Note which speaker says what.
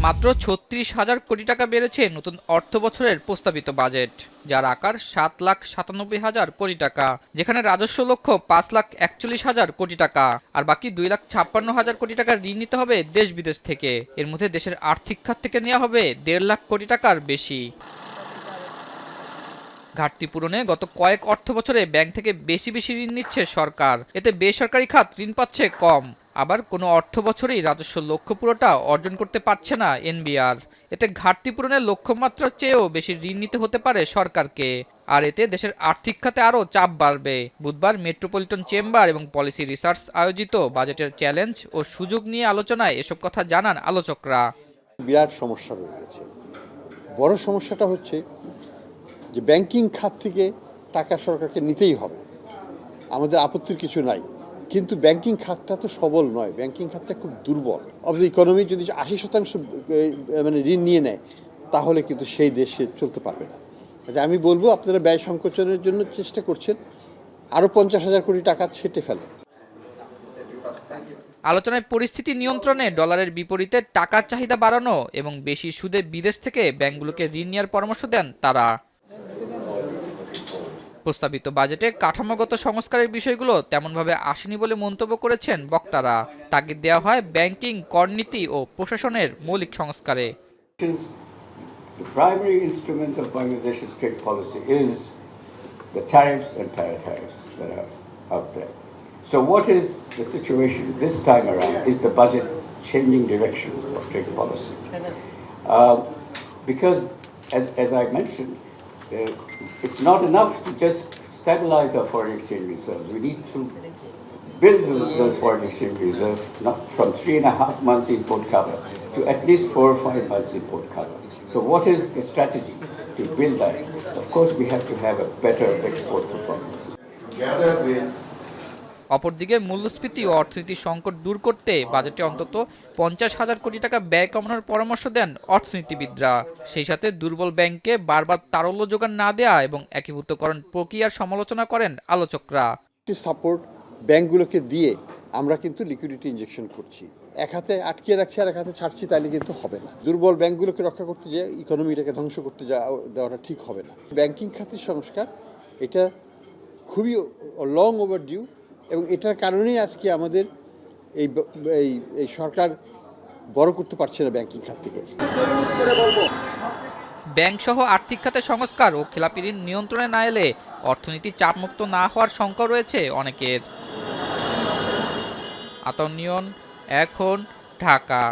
Speaker 1: মাত্র ৩৬,০০০ কোটি টাকা বেড়েছে নতুন অর্থ বছরের প্রস্তাবিত বাজেট, যার আকার ৭,৯৭,০০০ কোটি টাকা, যেখানে রাজস্ব লক্ষ্য ৫,৪১,০০০ কোটি টাকা আর বাকি ২,৫৬,০০০ কোটি টাকা ঋণ নিতে হবে দেশ বিদেশ থেকে। এর মধ্যে দেশের আর্থিক খাত থেকে নেওয়া হবে ১.৫ লাখ কোটি টাকার বেশি। ঘাটতি পূরণে গত কয়েক অর্থ বছরে ব্যাংক থেকে বেশি বেশি ঋণ নিচ্ছে সরকার, এতে বেসরকারি খাত ঋণ পাচ্ছে কম। আবার কোনো অর্থ বছরেই রাজস্ব লক্ষ্য পুরোটা অর্জন করতে পারছে না এনবিআর। এতে ঘাটতি পূরণের লক্ষ্যমাত্রার চেয়েও বেশি ঋণ নিতে হতে পারে সরকারকে, আর এতে দেশের আর্থিক খাতে আরও চাপ বাড়বে। বুধবার মেট্রোপলিটন চেম্বার এবং পলিসি রিসার্চ আয়োজিত বাজেটের চ্যালেঞ্জ ও সুযোগ নিয়ে আলোচনায় এসব কথা জানান আলোচকরা।
Speaker 2: বিরাট সমস্যা রয়ে গেছে। বড় সমস্যাটা হচ্ছে যে ব্যাংকিং খাত থেকে টাকা সরকারকে নিতেই হবে, আমাদের আপত্তির কিছু নাই, কিন্তু ব্যাংকিং খাতটা তো সবল নয়, ব্যাংকিং খাতটা খুব দুর্বল। অব দ্য ইকোনমি যদি ৮০% মানে ঋণ নিয়ে নেয় তাহলে কিন্তু সেই দেশে চলতে পারবে না। আমি বলবো আপনারা ব্যয় সংকোচনের জন্য চেষ্টা করছেন, আরও ৫০,০০০ কোটি টাকা ছেটে ফেলেন।
Speaker 1: আলোচনায় পরিস্থিতি নিয়ন্ত্রণে ডলারের বিপরীতে টাকার চাহিদা বাড়ানো এবং বেশি সুদে বিদেশ থেকে ব্যাংকগুলোকে ঋণ নেওয়ার পরামর্শ দেন তারা। প্রস্তাবিত বাজেটে কাঠামোগত সংস্কারের বিষয়গুলো তেমনভাবে আসেনি বলে মন্তব্য করেছেন বক্তারা। তাগিদ দেওয়া হয় ব্যাংকিং, করনীতি ও প্রশাসনের মৌলিক সংস্কারে।
Speaker 3: The primary instrument of Bangladesh's trade policy is the tariffs and tariffs that are out there. So what is the situation this time around? Is the budget changing direction of trade policy? Because as I mentioned, it's not enough to just stabilize our foreign exchange reserves. We need to build those foreign exchange reserves not from 3.5 months import cover to at least 4 or 5 months import cover. So what is the strategy to build that? Of course, we have to have a better export performance.
Speaker 1: অপরদিকে মূল্যস্ফীতি ও অর্থনীতির সংকট দূর করতে বাজেটে অন্তত ৫০,০০০ কোটি টাকা ব্যয় কমানোর পরামর্শ দেন অর্থনীতিবিদরা। সেই সাথে দুর্বল ব্যাংককে বারবার তারল্য যোগান না দেয়া এবং একীভূতকরণ প্রক্রিয়ার সমালোচনা করেন আলোচকরা।
Speaker 2: সাপোর্ট ব্যাংকগুলোকে দিয়ে আমরা কিন্তু লিকুইডিটি ইনজেকশন করছি, এক হাতে আটকে রাখছি আর এক হাতে ছাড়ছি, তাহলে কিন্তু হবে না। দুর্বল ব্যাংকগুলোকে রক্ষা করতে যে ইকোনমিটাকে ধ্বংস করতে দেওয়াটা ঠিক হবে না। ব্যাংকিং খাতের সংস্কার এটা খুবই লং ওভারডিউ এবং এটার কারণেই আজকে আমাদের এই সরকার বড় করতে পারছে না ব্যাংকিং খাত থেকে।
Speaker 1: ব্যাংক সহ আর্থিক খাতে সংস্কার ও খেলাপি ঋণ নিয়ন্ত্রণে না এলে অর্থনীতি চাপমুক্ত না হওয়ার শঙ্কা রয়েছে অনেকের। আতনিয়ন, এখন, ঢাকা।